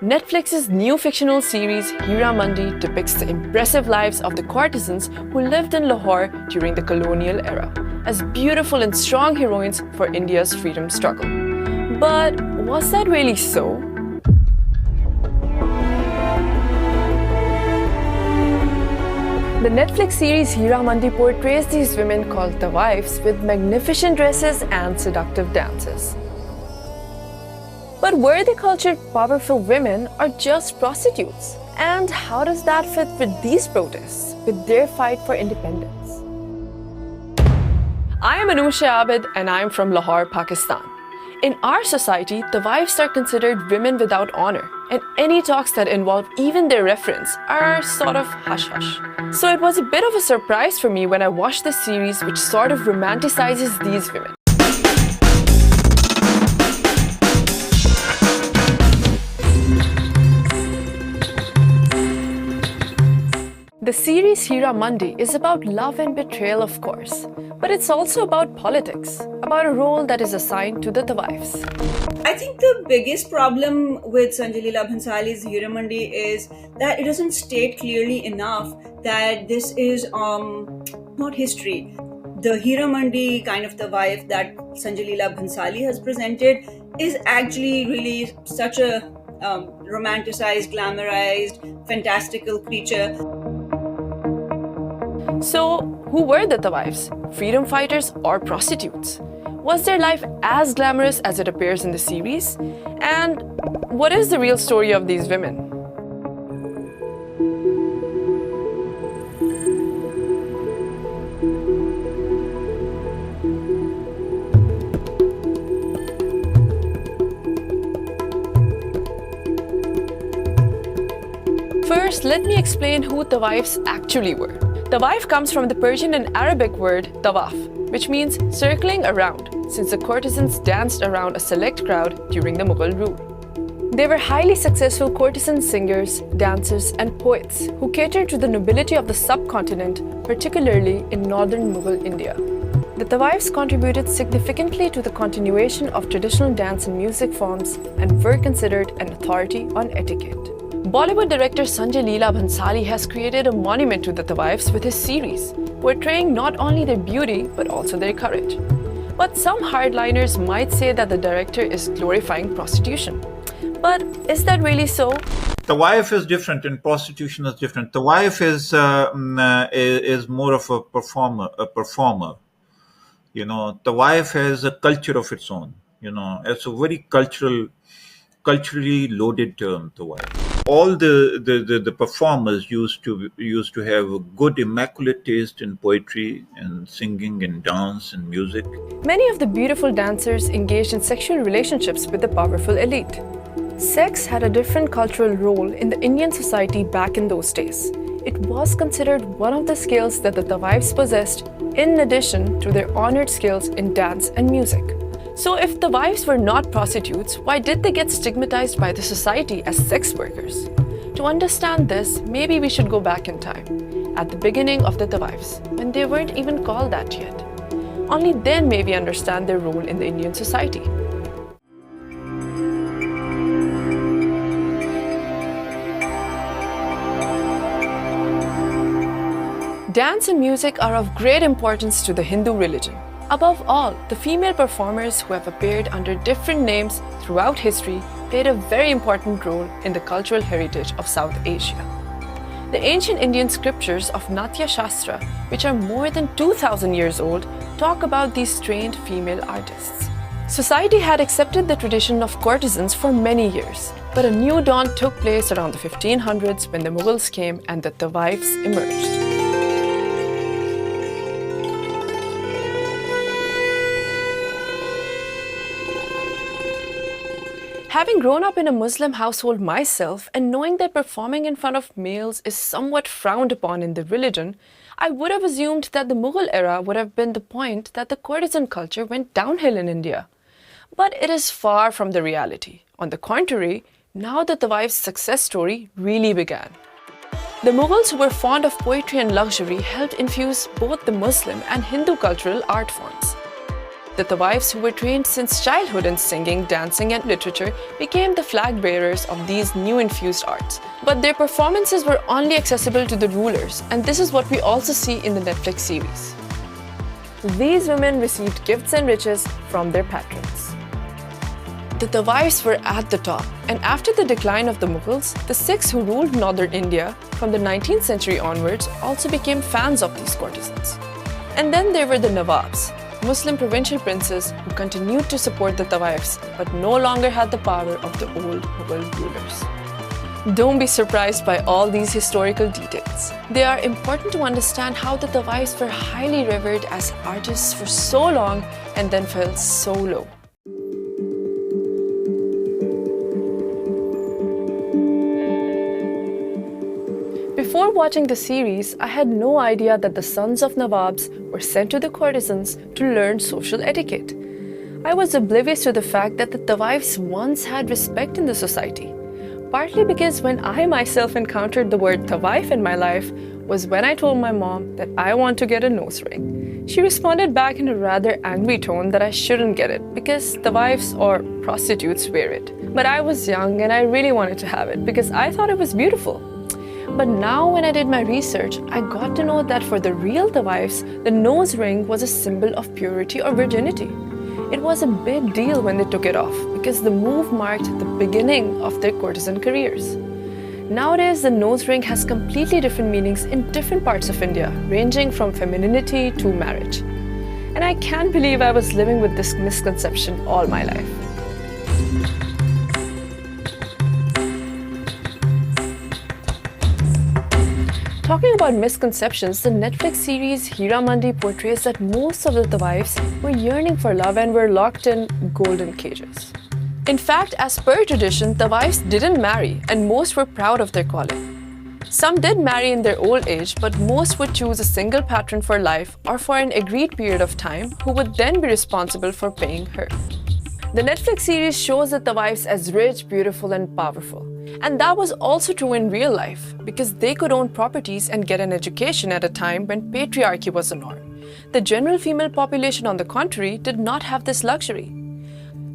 Netflix's new fictional series Heera Mandi depicts the impressive lives of the courtesans who lived in Lahore during the colonial era as beautiful and strong heroines for India's freedom struggle. But was that really so? The Netflix series Heera Mandi portrays these women called taiwafs with magnificent dresses and seductive dances. But were they cultured powerful women or just prostitutes? And how does that fit with these protests, with their fight for independence? I am Anusha Abid and I am from Lahore, Pakistan. In our society, taiwafs are considered women without honor, and any talks that involve even their reference are sort of hush-hush. So it was a bit of a surprise for me when I watched this series which sort of romanticizes these women. The series Heera Mandi is about love and betrayal, of course, but it's also about politics, about a role that is assigned to the taiwafs. I think the biggest problem with Sanjay Leela Bhansali's Heeramandi is that it doesn't state clearly enough that this is not history. The Heeramandi kind of tawaif that Sanjay Leela Bhansali has presented is actually really such a romanticized, glamorized, fantastical creature. So, who were the taiwafs? Freedom fighters or prostitutes? Was their life as glamorous as it appears in the series? And what is the real story of these women? First, let me explain who taiwafs actually were. Tawaif comes from the Persian and Arabic word tawaf, which means circling around, since the courtesans danced around a select crowd during the Mughal rule. They were highly successful courtesan singers, dancers, and poets who catered to the nobility of the subcontinent, particularly in northern Mughal India. The taiwafs contributed significantly to the continuation of traditional dance and music forms and were considered an authority on etiquette. Bollywood director Sanjay Leela Bhansali has created a monument to the taiwafs with his series, portraying not only their beauty but also their courage. But some hardliners might say that the director is glorifying prostitution. But is that really so? Tawaif is different and prostitution is different. Tawaif is more of a performer. You know, Tawaif has a culture of its own. You know, it's a very culturally loaded term, Tawaif. All the performers used to have a good, immaculate taste in poetry and singing and dance and music. Many of the beautiful dancers engaged in sexual relationships with the powerful elite. Sex had a different cultural role in the Indian society back in those days. It was considered one of the skills that the taiwafs possessed, in addition to their honored skills in dance and music. So if taiwafs were not prostitutes, why did they get stigmatized by the society as sex workers? To understand this, maybe we should go back in time, at the beginning of the taiwafs, when they weren't even called that yet. Only then may we understand their role in the Indian society. Dance and music are of great importance to the Hindu religion. Above all, the female performers who have appeared under different names throughout history played a very important role in the cultural heritage of South Asia. The ancient Indian scriptures of Natya Shastra, which are more than 2,000 years old, talk about these trained female artists. Society had accepted the tradition of courtesans for many years, but a new dawn took place around the 1500s when the Mughals came and the taiwafs emerged. Having grown up in a Muslim household myself and knowing that performing in front of males is somewhat frowned upon in the religion, I would have assumed that the Mughal era would have been the point that the courtesan culture went downhill in India. But it is far from the reality. On the contrary, now the taiwaf's success story really began. The Mughals, who were fond of poetry and luxury, helped infuse both the Muslim and Hindu cultural art forms. The taiwafs, who were trained since childhood in singing, dancing, and literature, became the flag bearers of these new infused arts. But their performances were only accessible to the rulers, and this is what we also see in the Netflix series. These women received gifts and riches from their patrons. The taiwafs were at the top, and after the decline of the Mughals, the Sikhs who ruled northern India from the 19th century onwards also became fans of these courtesans. And then there were the Nawabs, Muslim provincial princes who continued to support the taiwafs but no longer had the power of the old Mughal rulers. Don't be surprised by all these historical details. They are important to understand how the taiwafs were highly revered as artists for so long and then fell so low. Before watching the series, I had no idea that the sons of Nawabs were sent to the courtesans to learn social etiquette. I was oblivious to the fact that the taiwafs once had respect in the society. Partly because when I myself encountered the word taiwaf in my life was when I told my mom that I want to get a nose ring. She responded back in a rather angry tone that I shouldn't get it because taiwafs or prostitutes wear it. But I was young and I really wanted to have it because I thought it was beautiful. But now when I did my research, I got to know that for the real taiwafs, the nose ring was a symbol of purity or virginity. It was a big deal when they took it off because the move marked the beginning of their courtesan careers. Nowadays, the nose ring has completely different meanings in different parts of India, ranging from femininity to marriage. And I can't believe I was living with this misconception all my life. Talking about misconceptions, the Netflix series Heera Mandi portrays that most of the taiwafs were yearning for love and were locked in golden cages. In fact, as per tradition, taiwafs didn't marry and most were proud of their calling. Some did marry in their old age, but most would choose a single patron for life or for an agreed period of time who would then be responsible for paying her. The Netflix series shows the taiwafs as rich, beautiful, and powerful. And that was also true in real life, because they could own properties and get an education at a time when patriarchy was the norm. The general female population, on the contrary, did not have this luxury.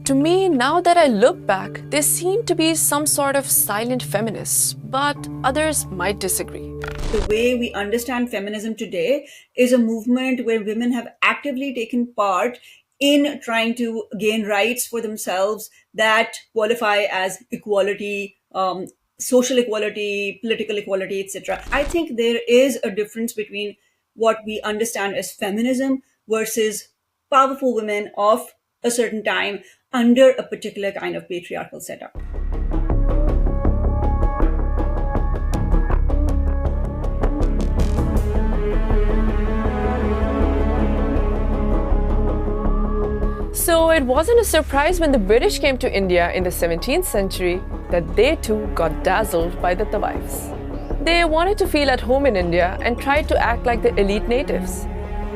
To me, now that I look back, they seem to be some sort of silent feminists, but others might disagree. The way we understand feminism today is a movement where women have actively taken part in trying to gain rights for themselves that qualify as equality, social equality, political equality, etc. I think there is a difference between what we understand as feminism versus powerful women of a certain time under a particular kind of patriarchal setup. So it wasn't a surprise when the British came to India in the 17th century that they too got dazzled by the taiwafs. They wanted to feel at home in India and tried to act like the elite natives.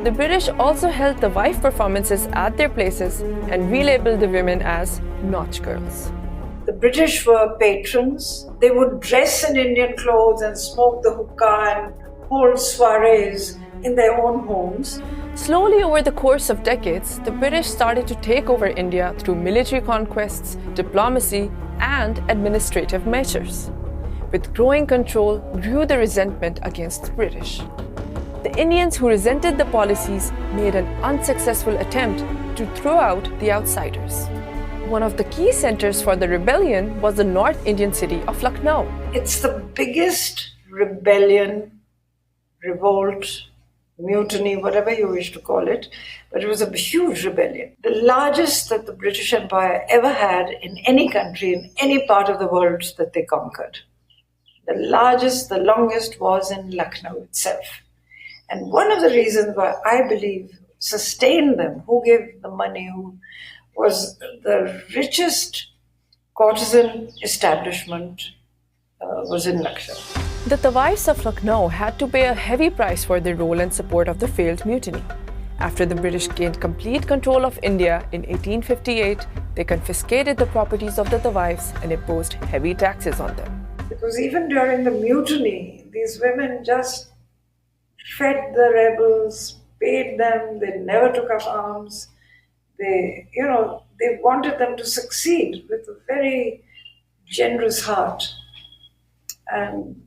The British also held taiwaf performances at their places and relabeled the women as nautch girls. The British were patrons. They would dress in Indian clothes and smoke the hookah and hold soirees in their own homes. Slowly over the course of decades, the British started to take over India through military conquests, diplomacy, and administrative measures. With growing control grew the resentment against the British. The Indians who resented the policies made an unsuccessful attempt to throw out the outsiders. One of the key centers for the rebellion was the North Indian city of Lucknow. It's the biggest rebellion, revolt, mutiny, whatever you wish to call it, but it was a huge rebellion. The largest that the British Empire ever had in any country, in any part of the world that they conquered. The largest, the longest was in Lucknow itself. And one of the reasons why I believe sustained them, who gave the money, who was the richest courtesan establishment was in Lucknow. The taiwafs of Lucknow had to pay a heavy price for their role and support of the failed mutiny. After the British gained complete control of India in 1858, they confiscated the properties of the taiwafs and imposed heavy taxes on them. Because even during the mutiny, these women just fed the rebels, paid them, they never took up arms. They wanted them to succeed with a very generous heart. And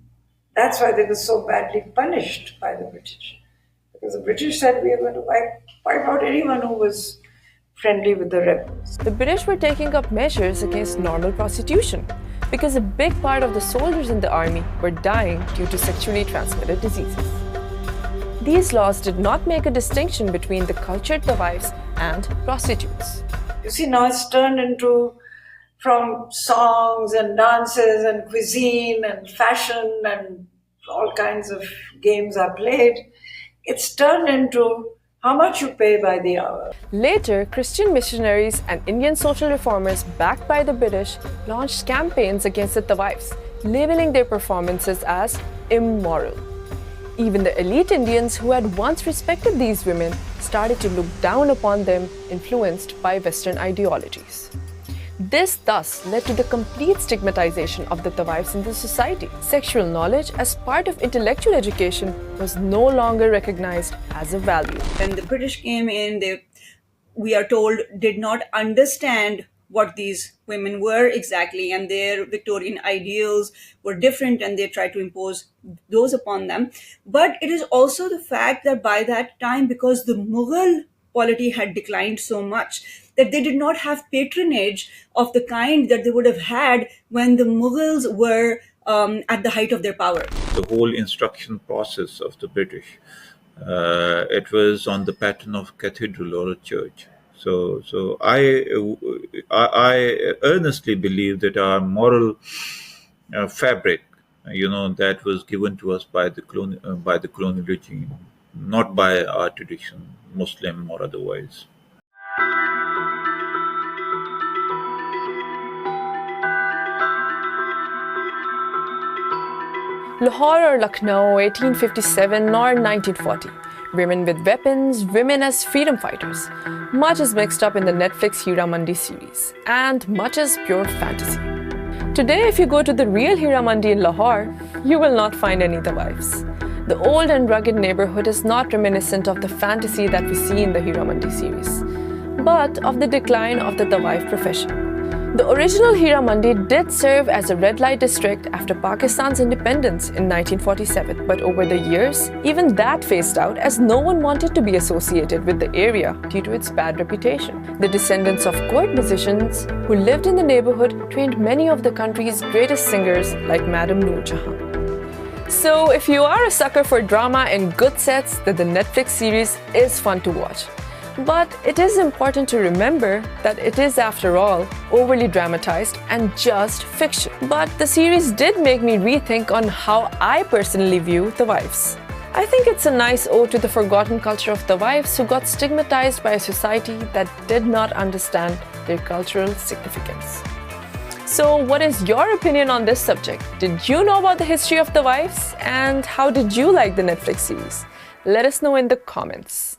that's why they were so badly punished by the British. Because the British said we are going to wipe out anyone who was friendly with the rebels. The British were taking up measures against normal prostitution because a big part of the soldiers in the army were dying due to sexually transmitted diseases. These laws did not make a distinction between the cultured taiwafs and prostitutes. You see, now it's turned into, from songs and dances and cuisine and fashion and all kinds of games are played, it's turned into how much you pay by the hour. Later, Christian missionaries and Indian social reformers backed by the British launched campaigns against the taiwafs, labeling their performances as immoral. Even the elite Indians who had once respected these women started to look down upon them, influenced by Western ideologies. This thus led to the complete stigmatization of the taiwafs in the society. Sexual knowledge as part of intellectual education was no longer recognized as a value. When the British came in, we are told, did not understand what these women were exactly, and their Victorian ideals were different, and they tried to impose those upon them. But it is also the fact that by that time, because the Mughal polity had declined so much, that they did not have patronage of the kind that they would have had when the Mughals were at the height of their power. The whole instruction process of the British, it was on the pattern of cathedral or a church. So I earnestly believe that our moral fabric, that was given to us by the colonial regime, not by our tradition, Muslim or otherwise. Lahore or Lucknow, 1857 or 1940. Women with weapons, women as freedom fighters. Much is mixed up in the Netflix Heera Mandi series, and much is pure fantasy. Today, if you go to the real Heera Mandi in Lahore, you will not find any taiwafs. The old and rugged neighborhood is not reminiscent of the fantasy that we see in the Heera Mandi series, but of the decline of the tawaif profession. The original Heera Mandi did serve as a red light district after Pakistan's independence in 1947, but over the years, even that phased out as no one wanted to be associated with the area due to its bad reputation. The descendants of court musicians who lived in the neighborhood trained many of the country's greatest singers like Madam Noor Jahan. So if you are a sucker for drama and good sets, then the Netflix series is fun to watch. But it is important to remember that it is, after all, overly dramatized and just fiction. But the series did make me rethink on how I personally view taiwafs. I think it's a nice ode to the forgotten culture of taiwafs who got stigmatized by a society that did not understand their cultural significance. So what is your opinion on this subject? Did you know about the history of taiwafs? And how did you like the Netflix series? Let us know in the comments.